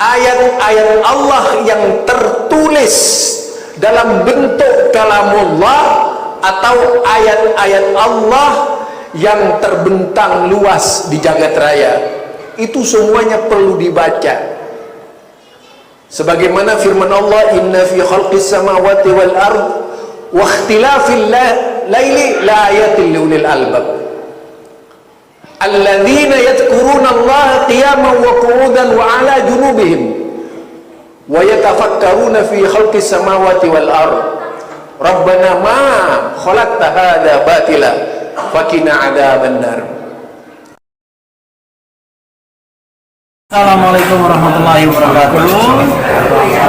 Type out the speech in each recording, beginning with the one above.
ayat-ayat Allah yang tertulis dalam bentuk kalamullah atau ayat-ayat Allah yang terbentang luas di jagat raya, itu semuanya perlu dibaca. Sebagaimana firman Allah, inna fi khalqis samawati wal ard wa ikhtilafil laili la ayatin liulil albab alladzina yadhkuruna Allah qiyaman wa qu'udan wa ala junubihim wa yatafakkaruna fi khalqis samawati wal ard rabbana ma khalaqta hadza batila faqina adzabannar. Assalamualaikum warahmatullahi wabarakatuh.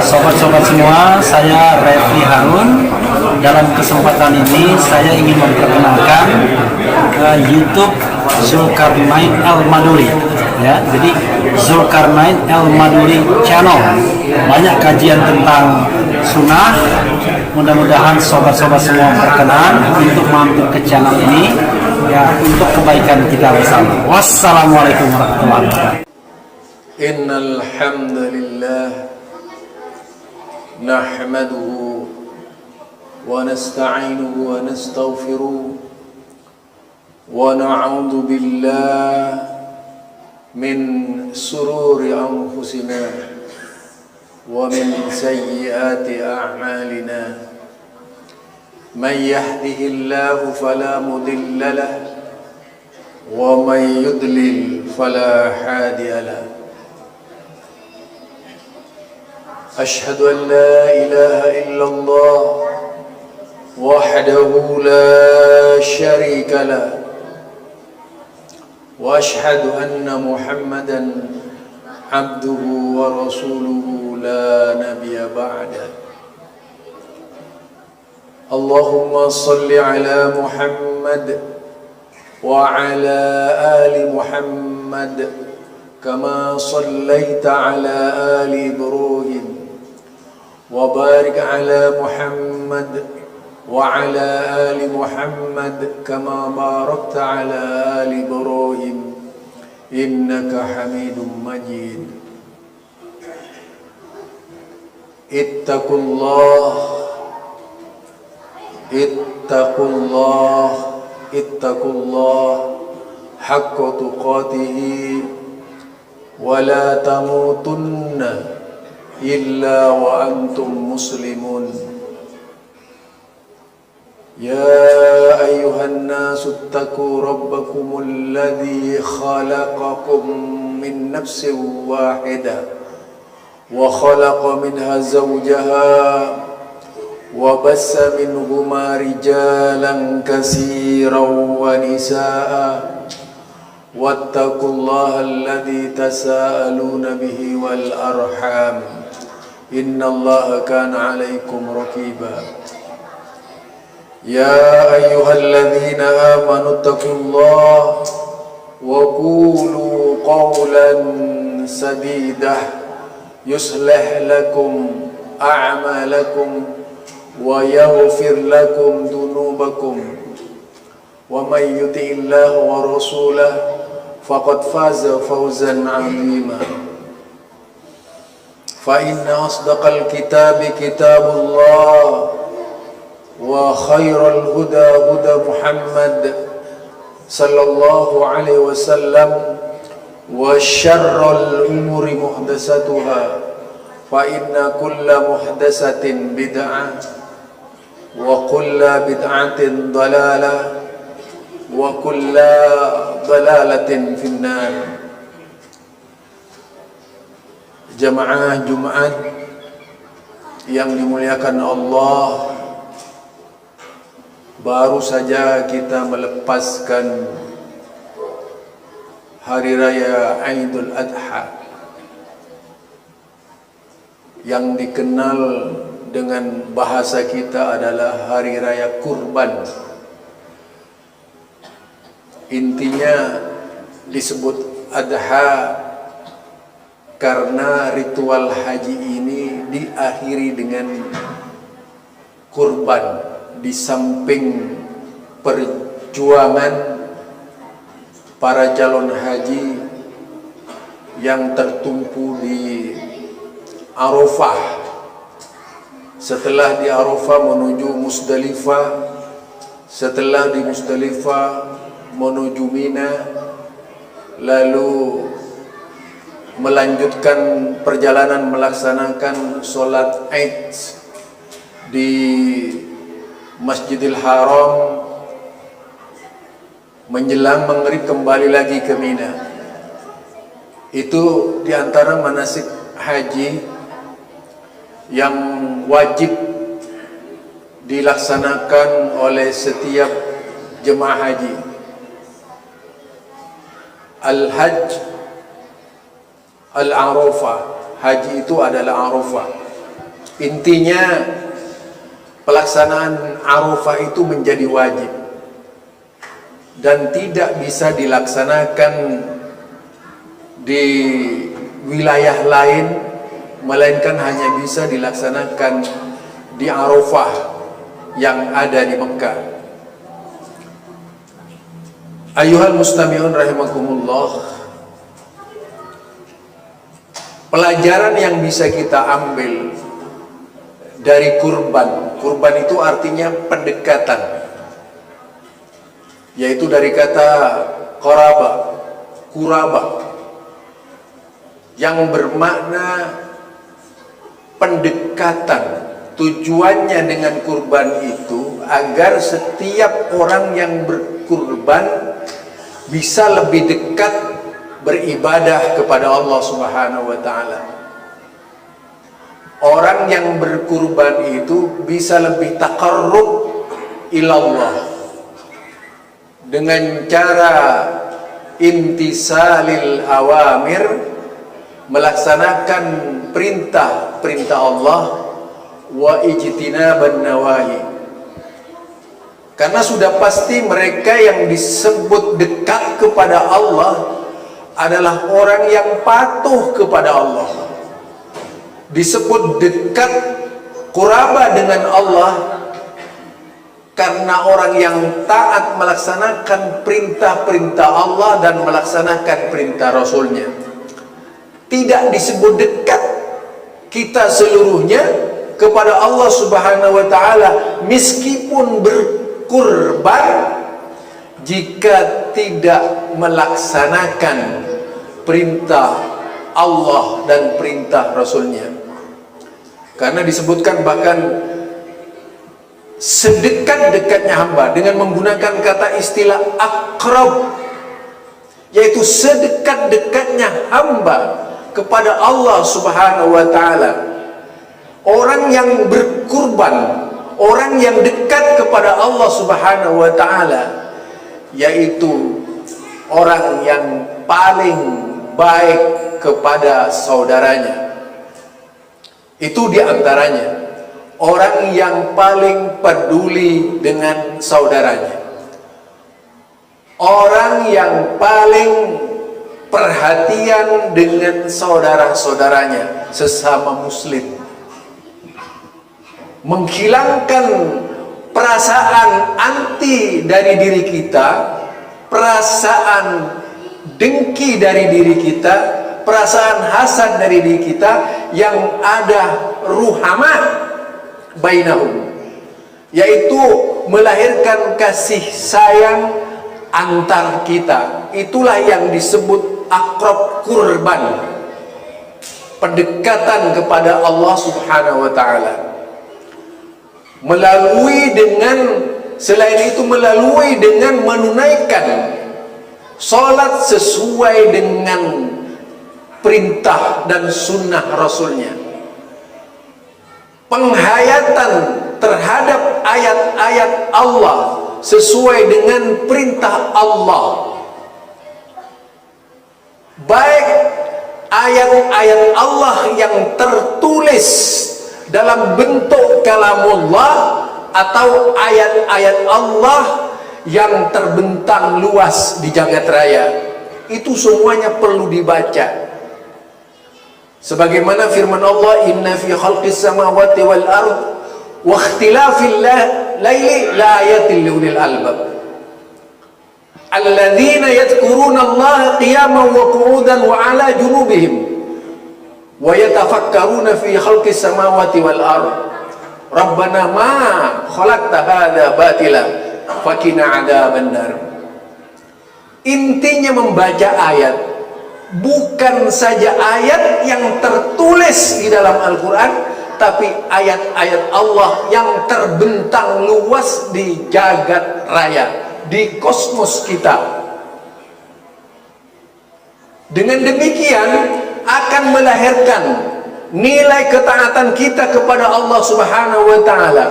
Sobat-sobat semua, saya Refli Harun. Dalam kesempatan ini saya ingin memperkenalkan YouTube Zulkarnain Al Maduri. Ya, jadi Zulkarnain Al Maduri Channel. Banyak kajian tentang sunnah. Mudah-mudahan sobat-sobat semua berkenan untuk mampir ke channel ini ya, untuk kebaikan kita bersama. Wassalamualaikum warahmatullahi wabarakatuh. Innal hamdalillah nahmaduhu wa nasta'inuhu wa nastaghfiruh wa na'udzu billahi min sururi anfusina wa min sayyiati a'malina. Man yahdihillahu fala mudilla lahu wa man yudlil fala hadiya lahu. أشهد أن لا إله إلا الله وحده لا شريك له وأشهد أن محمدا عبده ورسوله لا نبي بعده. اللهم صل على محمد وعلى آل محمد كما صليت على آل إبراهيم وبارك على محمد وعلى آل محمد كما باركت على آل إبراهيم إنك حميد مجيد. اتقوا الله اتقوا الله اتقوا الله حق تقاته ولا تموتن إلا وأنتم مسلمون. يا أيها الناس اتقوا ربكم الذي خلقكم من نفس واحدة وخلق منها زوجها وبث منهما رجالا كثيرا ونساء واتقوا الله الذي تساءلون به والأرحام إن الله كان عليكم رقيبا. يا أيها الذين آمنوا اتقوا الله وقولوا قولا سديدا يصلح لكم أعمالكم ويغفر لكم ذنوبكم ومن يطع الله ورسوله فقد فاز فوزا عظيما. فإن أصدق الكتاب كتاب الله وخير الهدى هدى محمد صلى الله عليه وسلم وشر الأمور محدثاتها فإن كل محدثة بدعة وكل بدعة ضلالة وكل ضلالة في النار. Jamaah Jumat yang dimuliakan Allah, baru saja kita melepaskan Hari Raya Idul Adha yang dikenal dengan bahasa kita adalah Hari Raya Kurban. Intinya disebut Adha karena ritual haji ini diakhiri dengan kurban. Di samping perjuangan para calon haji yang tertumpu di Arafah. Setelah di Arafah menuju Musdalifah, setelah di Musdalifah menuju Mina, lalu melanjutkan perjalanan melaksanakan sholat Id di Masjidil Haram, menjelang maghrib kembali lagi ke Mina. Itu diantara manasik haji yang wajib dilaksanakan oleh setiap jemaah haji. Al-Hajj Al-Arafah, haji itu adalah Arafah. Intinya pelaksanaan Arafah itu menjadi wajib dan tidak bisa dilaksanakan di wilayah lain, melainkan hanya bisa dilaksanakan di Arafah yang ada di Mekah. Ayuhal mustami'un rahimakumullah, pelajaran yang bisa kita ambil dari kurban. Kurban itu artinya pendekatan, yaitu dari kata kuraba, yang bermakna pendekatan. Tujuannya dengan kurban itu agar setiap orang yang berkurban bisa lebih dekat beribadah kepada Allah Subhanahu wa ta'ala. Orang yang berkurban itu bisa lebih taqarrub ilallah dengan cara imtisalil awamir, melaksanakan perintah Allah, wa ijtinaban nawahi. Karena sudah pasti mereka yang disebut dekat kepada Allah adalah orang yang patuh kepada Allah. Disebut dekat quraba dengan Allah karena orang yang taat melaksanakan perintah-perintah Allah dan melaksanakan perintah Rasulnya. Tidak disebut dekat kita seluruhnya kepada Allah Subhanahu wa ta'ala meskipun berkurban, jika tidak melaksanakan perintah Allah dan perintah Rasulnya. Karena disebutkan bahkan sedekat-dekatnya hamba dengan menggunakan kata istilah akrab, yaitu sedekat-dekatnya hamba kepada Allah Subhanahu wa ta'ala. Orang yang berkurban, orang yang dekat kepada Allah Subhanahu wa ta'ala, yaitu orang yang paling baik kepada saudaranya. Itu diantaranya orang yang paling peduli dengan saudaranya, orang yang paling perhatian dengan saudara-saudaranya sesama muslim, menghilangkan perasaan anti dari diri kita, perasaan dengki dari diri kita, perasaan hasad dari diri kita, yang ada ruhamah bainahum, yaitu melahirkan kasih sayang antar kita. Itulah yang disebut akrab kurban, pendekatan kepada Allah Subhanahu wa ta'ala. Melalui dengan, selain itu melalui dengan menunaikan salat sesuai dengan perintah dan sunnah Rasulnya, penghayatan terhadap ayat-ayat Allah sesuai dengan perintah Allah, baik ayat-ayat Allah yang tertulis dalam bentuk kalamullah atau ayat-ayat Allah yang terbentang luas di jagat raya. Itu semuanya perlu dibaca. Sebagaimana firman Allah, inna fi khalqis samawati wal ard wa ikhtilafil laili la ayatin liulil albab alladzina yadhkuruna Allah qiyaman wa qu'udan wa ala junubihim wa yatafakkaruna fi khalqis samawati wal ard rabbana ma khalaqta hadza batila faqina adzabannar. Intinya membaca ayat bukan saja ayat yang tertulis di dalam Al-Quran, tapi ayat-ayat Allah yang terbentang luas di jagat raya, di kosmos kita. Dengan demikian akan melahirkan nilai ketaatan kita kepada Allah Subhanahu wa Ta'ala.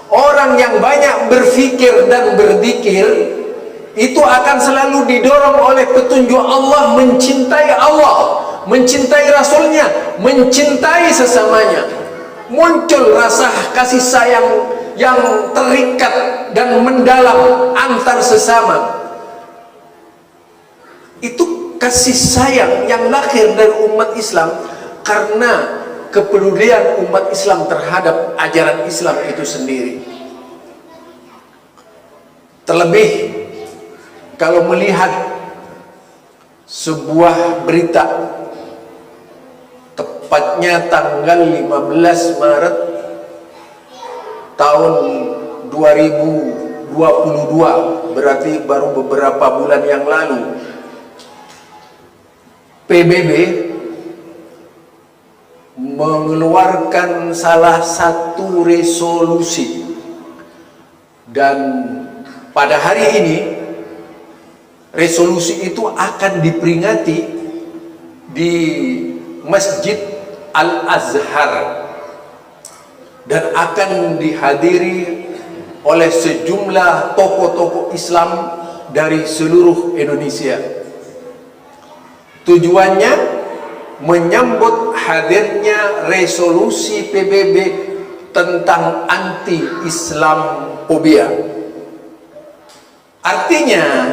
Orang yang banyak berfikir dan berzikir itu akan selalu didorong oleh petunjuk Allah, mencintai Rasulnya, mencintai sesamanya. Muncul rasa kasih sayang yang terikat dan mendalam antar sesama. Itu kasih sayang yang lahir dari umat Islam karena kepedulian umat Islam terhadap ajaran Islam itu sendiri. Terlebih kalau melihat sebuah berita, tepatnya tanggal 15 Maret tahun 2022, berarti baru beberapa bulan yang lalu, PBB mengeluarkan salah satu resolusi, dan pada hari ini resolusi itu akan diperingati di Masjid Al-Azhar dan akan dihadiri oleh sejumlah tokoh-tokoh Islam dari seluruh Indonesia. Tujuannya menyambut hadirnya resolusi PBB tentang anti-Islamophobia. Artinya,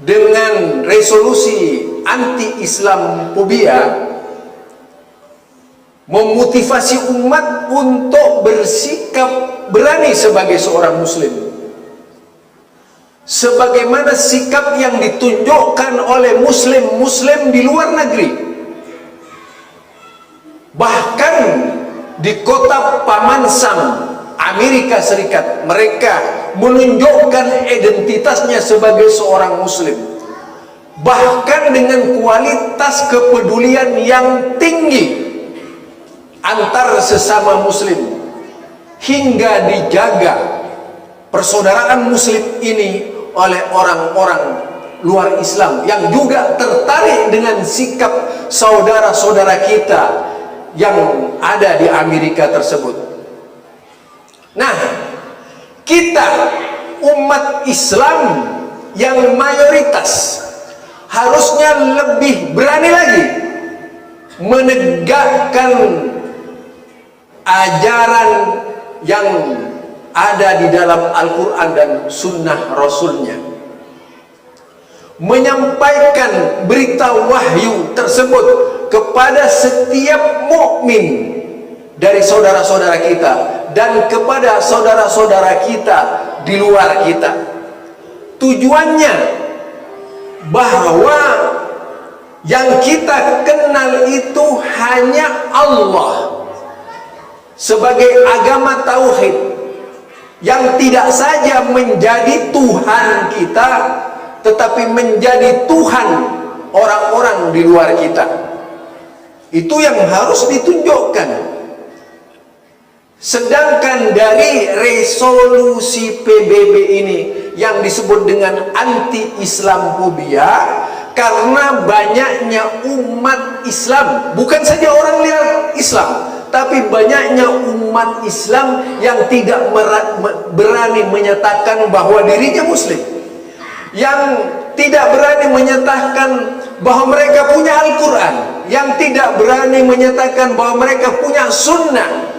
dengan resolusi anti-Islamophobia memotivasi umat untuk bersikap berani sebagai seorang muslim, sebagaimana sikap yang ditunjukkan oleh muslim-muslim di luar negeri. Bahkan di kota Pamansam, Amerika Serikat, mereka menunjukkan identitasnya sebagai seorang muslim, bahkan dengan kualitas kepedulian yang tinggi antar sesama muslim, hingga dijaga persaudaraan muslim ini oleh orang-orang luar Islam yang juga tertarik dengan sikap saudara-saudara kita yang ada di Amerika tersebut. Nah, kita umat Islam yang mayoritas harusnya lebih berani lagi menegakkan ajaran yang ada di dalam Al-Quran dan Sunnah Rasulnya, menyampaikan berita wahyu tersebut kepada setiap mukmin dari saudara-saudara kita dan kepada saudara-saudara kita di luar kita. Tujuannya bahwa yang kita kenal itu hanya Allah sebagai agama tauhid, yang tidak saja menjadi Tuhan kita, tetapi menjadi Tuhan orang-orang di luar kita. Itu yang harus ditunjukkan. Sedangkan dari resolusi PBB ini yang disebut dengan anti-Islamophobia, karena banyaknya umat Islam, bukan saja orang luar Islam, tapi banyaknya umat Islam yang tidak berani menyatakan bahwa dirinya muslim, yang tidak berani menyatakan bahwa mereka punya Al-Quran, yang tidak berani menyatakan bahwa mereka punya sunnah.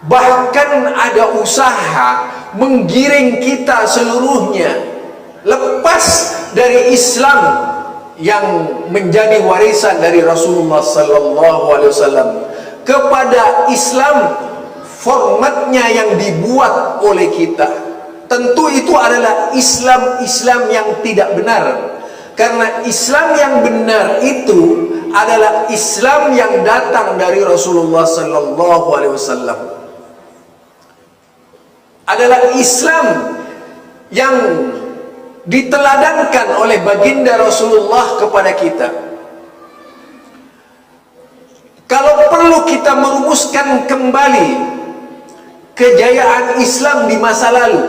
Bahkan ada usaha menggiring kita seluruhnya lepas dari Islam yang menjadi warisan dari Rasulullah SAW kepada Islam formatnya yang dibuat oleh kita. Tentu itu adalah Islam yang tidak benar, karena Islam yang benar itu adalah Islam yang datang dari Rasulullah sallallahu alaihi wasallam. Adalah Islam yang diteladankan oleh baginda Rasulullah kepada kita. Kalau perlu kita merumuskan kembali kejayaan Islam di masa lalu,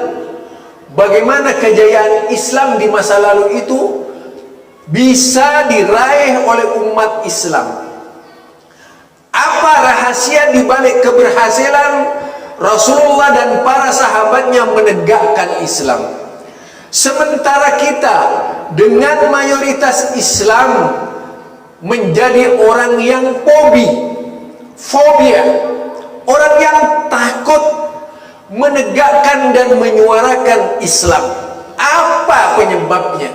bagaimana kejayaan Islam di masa lalu itu bisa diraih oleh umat Islam? Apa rahasia di balik keberhasilan Rasulullah dan para sahabatnya menegakkan Islam? Sementara kita dengan mayoritas Islam menjadi orang yang fobia, orang yang takut menegakkan dan menyuarakan Islam. Apa penyebabnya?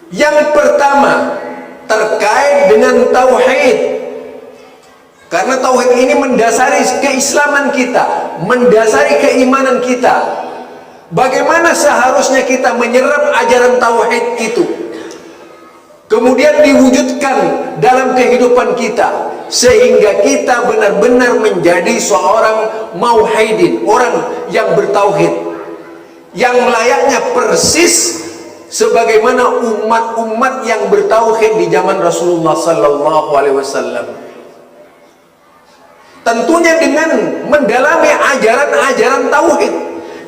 Yang pertama, terkait dengan tauhid. Karena tauhid ini mendasari keislaman kita, mendasari keimanan kita. Bagaimana seharusnya kita menyerap ajaran tauhid itu, kemudian diwujudkan dalam kehidupan kita, sehingga kita benar-benar menjadi seorang mauhidin, orang yang bertauhid, yang layaknya persis sebagaimana umat-umat yang bertauhid di zaman Rasulullah sallallahu alaihi wasallam. Tentunya dengan mendalami ajaran-ajaran tauhid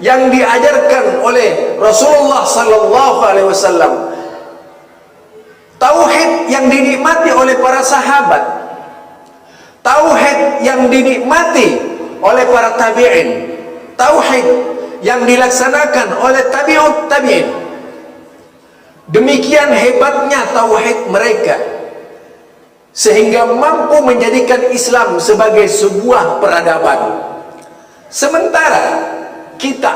yang diajarkan oleh Rasulullah sallallahu alaihi wasallam. Tauhid yang dinikmati oleh para sahabat, tauhid yang dinikmati oleh para tabi'in, tauhid yang dilaksanakan oleh tabi'ut tabi'in. Demikian hebatnya tauhid mereka, sehingga mampu menjadikan Islam sebagai sebuah peradaban. Sementara kita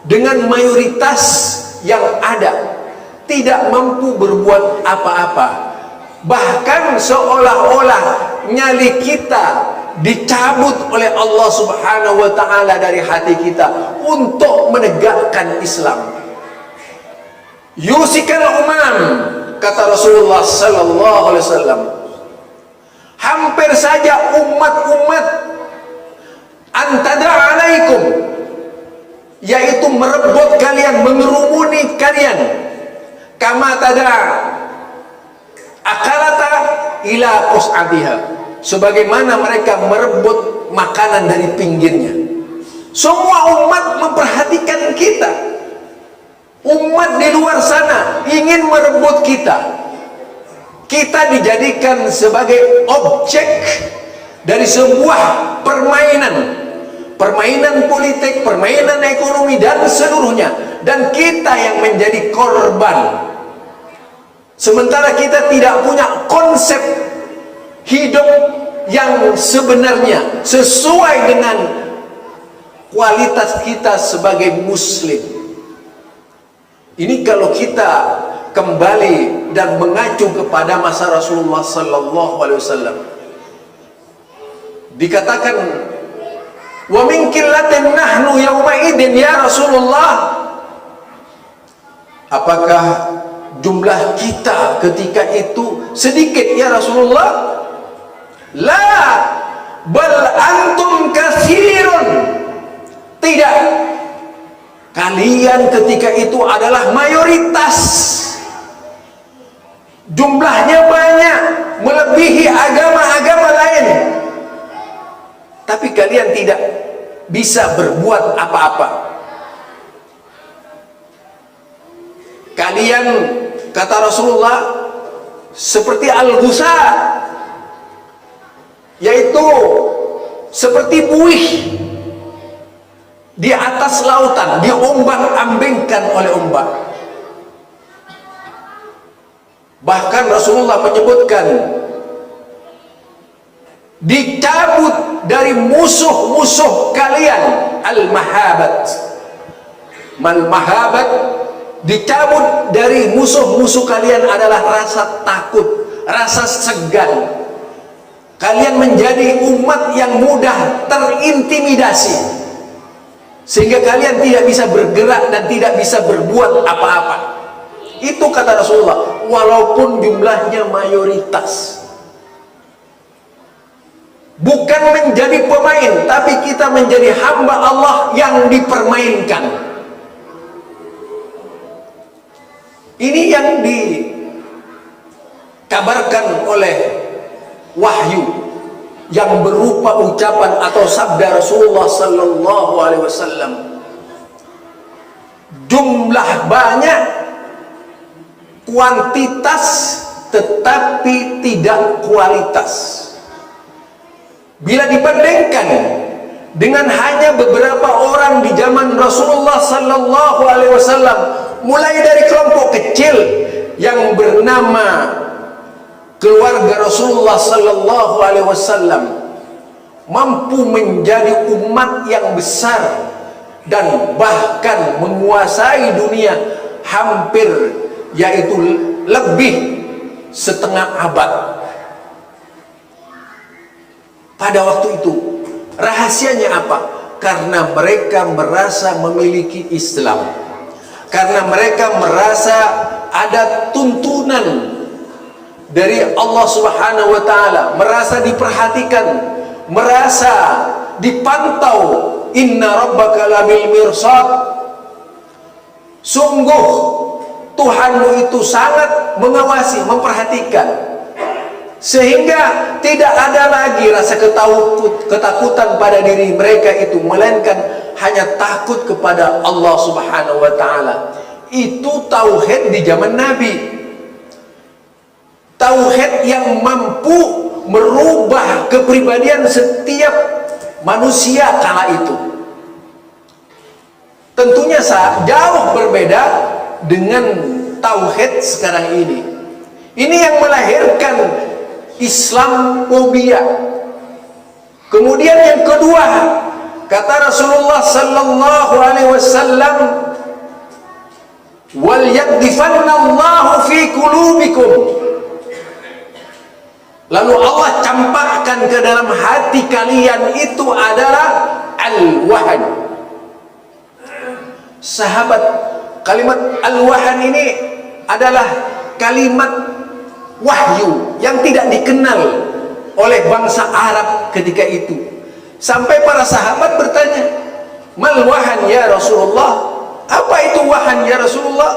dengan mayoritas yang ada tidak mampu berbuat apa-apa, bahkan seolah-olah nyali kita dicabut oleh Allah Subhanahu wa ta'ala dari hati kita untuk menegakkan Islam. Yusikal umam, kata Rasulullah sallallahu alaihi wasallam, hampir saja umat-umat antada alaikum, yaitu merebut kalian, mengerumuni kalian, kama tada akalata ila qus'atiha, sebagaimana mereka merebut makanan dari pinggirnya. Semua umat memperhatikan kita. Umat di luar sana ingin merebut kita. Kita dijadikan sebagai objek dari sebuah permainan politik, permainan ekonomi, dan seluruhnya, dan kita yang menjadi korban. Sementara kita tidak punya konsep hidup yang sebenarnya sesuai dengan kualitas kita sebagai muslim. Ini kalau kita kembali dan mengacu kepada masa Rasulullah sallallahu alaihi wasallam, dikatakan, wa min qillatin nahnu yauma idin ya Rasulullah, apakah jumlah kita ketika itu sedikit ya Rasulullah? La, bal antum katsirun. Tidak, kalian ketika itu adalah mayoritas, jumlahnya banyak, melebihi agama-agama lain, tapi kalian tidak bisa berbuat apa-apa. Kalian, kata Rasulullah, seperti al-ghusa, yaitu seperti buih di atas lautan, diombang-ambingkan oleh ombak. Bahkan Rasulullah menyebutkan, dicabut dari musuh-musuh kalian al-mahabat. Mal-mahabat, dicabut dari musuh-musuh kalian adalah rasa takut, rasa segan. Kalian menjadi umat yang mudah terintimidasi, sehingga kalian tidak bisa bergerak dan tidak bisa berbuat apa-apa. Itu kata Rasulullah, walaupun jumlahnya mayoritas. Bukan menjadi pemain, tapi kita menjadi hamba Allah yang dipermainkan. Ini yang dikabarkan oleh wahyu yang berupa ucapan atau sabda Rasulullah sallallahu alaihi wasallam. Jumlah banyak, kuantitas tetapi tidak kualitas. Bila dibandingkan dengan hanya beberapa orang di zaman Rasulullah sallallahu alaihi wasallam, mulai dari kelompok kecil yang bernama keluarga Rasulullah sallallahu alaihi wasallam, mampu menjadi umat yang besar dan bahkan menguasai dunia hampir, yaitu lebih setengah abad. Pada waktu itu rahasianya apa? Karena mereka merasa memiliki Islam, karena mereka merasa ada tuntunan dari Allah Subhanahu wa Ta'ala, merasa diperhatikan, merasa dipantau. Inna rabbaka labil mirsad, sungguh Tuhanmu itu sangat mengawasi, memperhatikan. Sehingga tidak ada lagi rasa ketakutan pada diri mereka itu, melainkan hanya takut kepada Allah Subhanahu wa Ta'ala. Itu tauhid di zaman Nabi, tauhid yang mampu merubah kepribadian setiap manusia kala itu. Tentunya jauh berbeda dengan tauhid sekarang ini. Ini yang melahirkan Islamophobia. Kemudian yang kedua, kata Rasulullah sallallahu alaihi wasallam, wal yakdifannallahu fi qulubikum. Lalu Allah campakkan ke dalam hati kalian itu adalah al-wahan. Sahabat, kalimat al-wahan ini adalah kalimat wahyu yang tidak dikenal oleh bangsa Arab ketika itu. Sampai para sahabat bertanya, mal wahan ya Rasulullah? Apa itu wahan ya Rasulullah?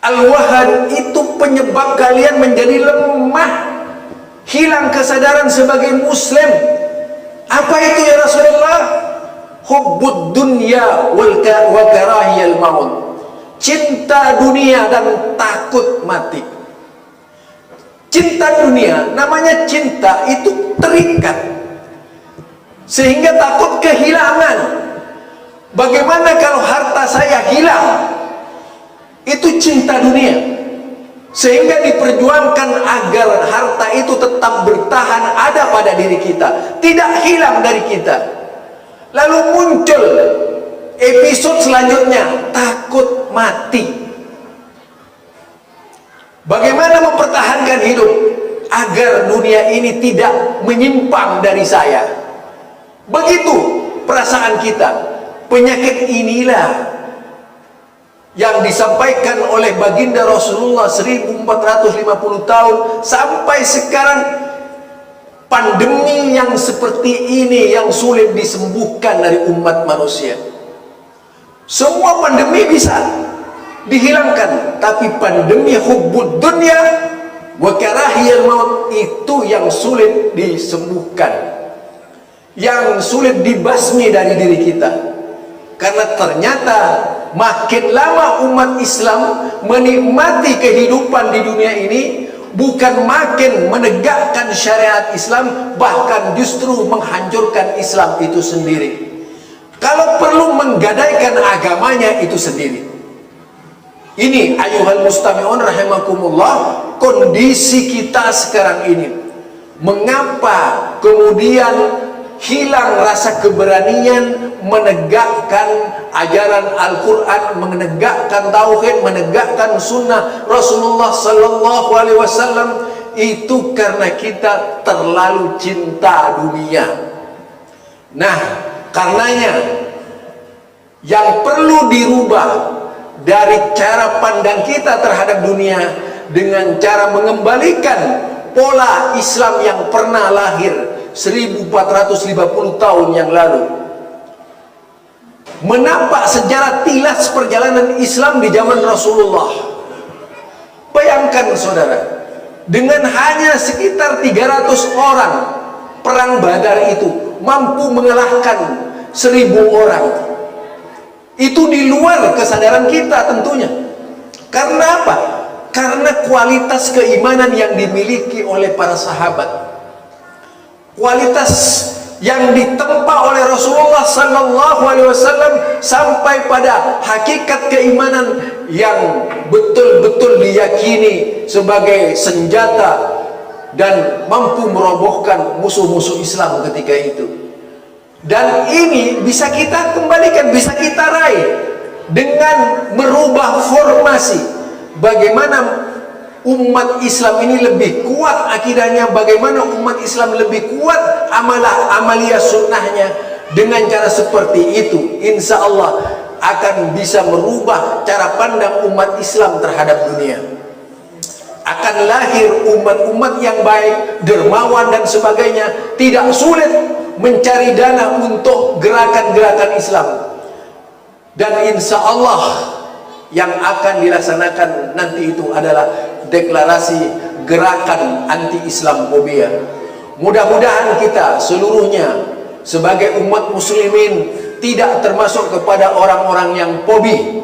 Al-wahan itu penyebab kalian menjadi lemah, hilang kesadaran sebagai muslim. Apa itu ya Rasulullah? Hubbud dunya wa karahiyal maut. Cinta dunia dan takut mati. Cinta dunia, namanya cinta itu terikat, sehingga takut kehilangan. Bagaimana kalau harta saya hilang? Itu cinta dunia, sehingga diperjuangkan agar harta itu tetap bertahan ada pada diri kita, tidak hilang dari kita. Lalu muncul episode selanjutnya, takut mati. Bagaimana mempertahankan hidup agar dunia ini tidak menyimpang dari saya? Begitu perasaan kita. Penyakit inilah yang disampaikan oleh baginda Rasulullah 1450 tahun sampai sekarang. Pandemi yang seperti ini yang sulit disembuhkan dari umat manusia. Semua pandemi bisa dihilangkan, tapi pandemi hubbud dunya wa karahiyal maut itu yang sulit disembuhkan, yang sulit dibasmi dari diri kita. Karena ternyata makin lama umat Islam menikmati kehidupan di dunia ini, bukan makin menegakkan syariat Islam, bahkan justru menghancurkan Islam itu sendiri. Kalau perlu menggadaikan agamanya itu sendiri. Ini ayuhal mustami'un rahimakumullah, kondisi kita sekarang ini. Mengapa kemudian hilang rasa keberanian menegakkan ajaran Al-Quran, menegakkan tauhid, menegakkan sunnah Rasulullah sallallahu alaihi wasallam? Itu karena kita terlalu cinta dunia. Nah, karenanya yang perlu dirubah dari cara pandang kita terhadap dunia dengan cara mengembalikan pola Islam yang pernah lahir 1450 tahun yang lalu. Menampak sejarah tilas perjalanan Islam di zaman Rasulullah. Bayangkan saudara, dengan hanya sekitar 300 orang, perang Badar itu mampu mengalahkan 1000 orang. Itu di luar kesadaran kita tentunya. Karena apa? Karena kualitas keimanan yang dimiliki oleh para sahabat, kualitas yang ditempa oleh Rasulullah SAW sampai pada hakikat keimanan yang betul-betul diyakini sebagai senjata dan mampu merobohkan musuh-musuh Islam ketika itu. Dan ini bisa kita kembalikan, bisa kita raih dengan merubah formasi. Bagaimana umat Islam ini lebih kuat akidahnya, bagaimana umat Islam lebih kuat amalia sunnahnya. Dengan cara seperti itu, insya Allah akan bisa merubah cara pandang umat Islam terhadap dunia. Akan lahir umat-umat yang baik, dermawan dan sebagainya. Tidak sulit mencari dana untuk gerakan-gerakan Islam. Dan insya Allah yang akan dilaksanakan nanti itu adalah deklarasi gerakan anti-Islamofobia. Mudah-mudahan kita seluruhnya sebagai umat muslimin tidak termasuk kepada orang-orang yang fobi,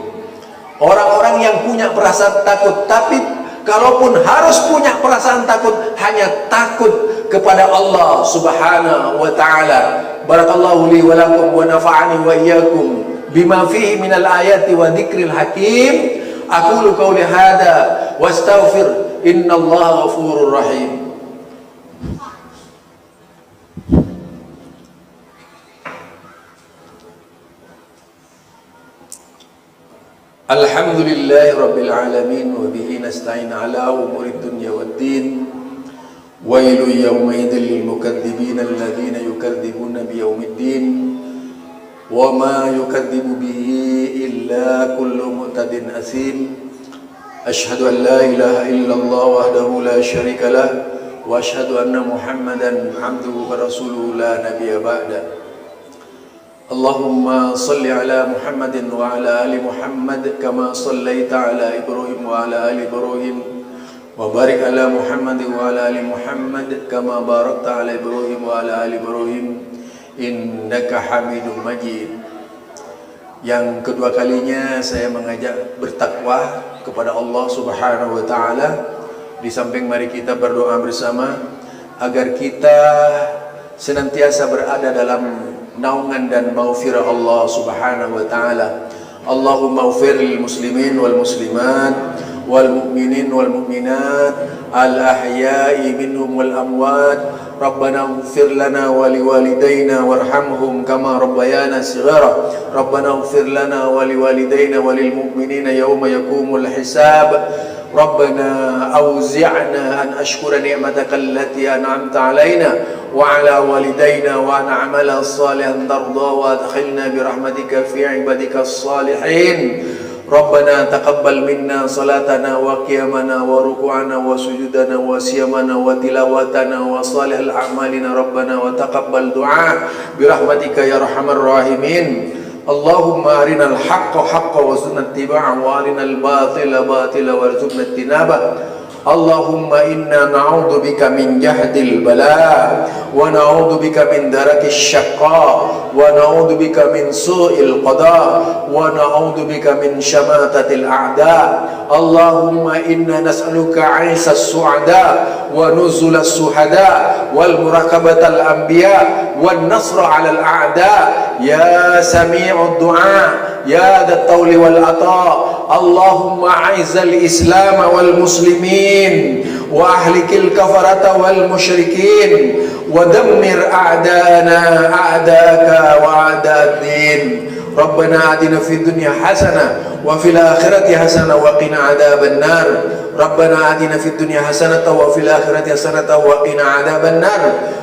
orang-orang yang punya perasaan takut. Tapi kalaupun harus punya perasaan takut, hanya takut kepada Allah Subhanahu wa taala. Barakallahu li wa lakum wa nafa'ani wa iyyakum bima fihi minal ayati wa dzikril hakim. Aqulu qawli hadza wa astaghfir innallaha ghafurur rahim. Alhamdulillahi rabbil alamin wa bihi nasta'in ala umurid dunya waddin. Wailul yawmaidil lil mukadzibin alladzina yukadzibuna biyaumiddin wa ma yukadzibu bihi illa kullu mu'tadin asim. Ashhadu an la ilaha illallah wahdahu la syarika lah wa ashhadu anna Muhammadan abduhu wa rasuluhu la nabiyya ba'da. Allahumma salli ala Muhammadin wa ala ali Muhammad kama sallaita ala Ibrahim wa ala ali Ibrahim wa barik ala Muhammad wa ala ali Muhammad kama barakta ala Ibrahim wa ala ali Ibrahim innaka Hamidum Majid. Yang kedua kalinya saya mengajak bertakwa kepada Allah Subhanahu wa taala. Di samping mari kita berdoa bersama agar kita senantiasa berada dalam naungan dan maghfirah Allah Subhanahu wa taala. Allahumma ighfir lil muslimin wal muslimat wal mu'minin wal mu'minat al ahya'i minhum wal amwat. Rabbana ighfir lana wa liwalidayna warhamhum kama rabbayana shighara. Rabbana ighfir lana wa liwalidayna wa lil mu'minina yawma yaqumul hisab. Rabbana awzi'na an ashkura ni'mataka allati an'amta alaina wa ala walidayna wa an a'mala salihan tarda wa adkhilna bi rahmatika fi ibadika as-salihin. Rabbana taqabbal minna salatana wa qiyamana wa ruku'ana wa sujudana wa siyamana wa tilawatana wa salihal a'malina. Rabbana wa taqabbal du'a bi rahmatika ya arhamar rahimin. Allahumma arinal haqqa haqqa warzuqna ittiba'ah wa arinal batila batila warzuqna ijtinabah. Allahumma inna na'udzu bika min jahdil bala wa na'udzu bika min darakis syaqqa wa na'udzu bika min su'il qada wa na'udzu bika min syamatatil a'da. Allahumma inna nas'aluka 'aisas su'ada wa nuzulas suhada wal murakabatal anbiya wan nasra 'alal a'da ya sami'ud du'a ya dzat tawli wal ata. Allahumma a'izzal islam wal muslimin wa ahlikil kafarata wal musyrikin wa dammir a'dana a'daka wa a'dad-din. Rabbana atina fid dunya hasanah wa fil akhirati hasanah wa qina adzaban nar. Rabbana atina fid dunya hasanatan wa fil akhirati hasanatan wa qina adzabannar.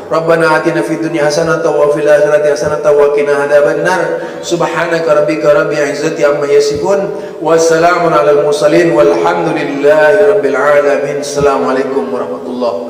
Rabbana atina fid dunya hasanatan wa fil akhirati hasanatan wa qina adzabannar. Subhanaka rabbika rabbil izzati amma yasifun wa salamun alal mursalin walhamdulillahi rabbil alamin. Assalamualaikum warahmatullahi wabarakatuh.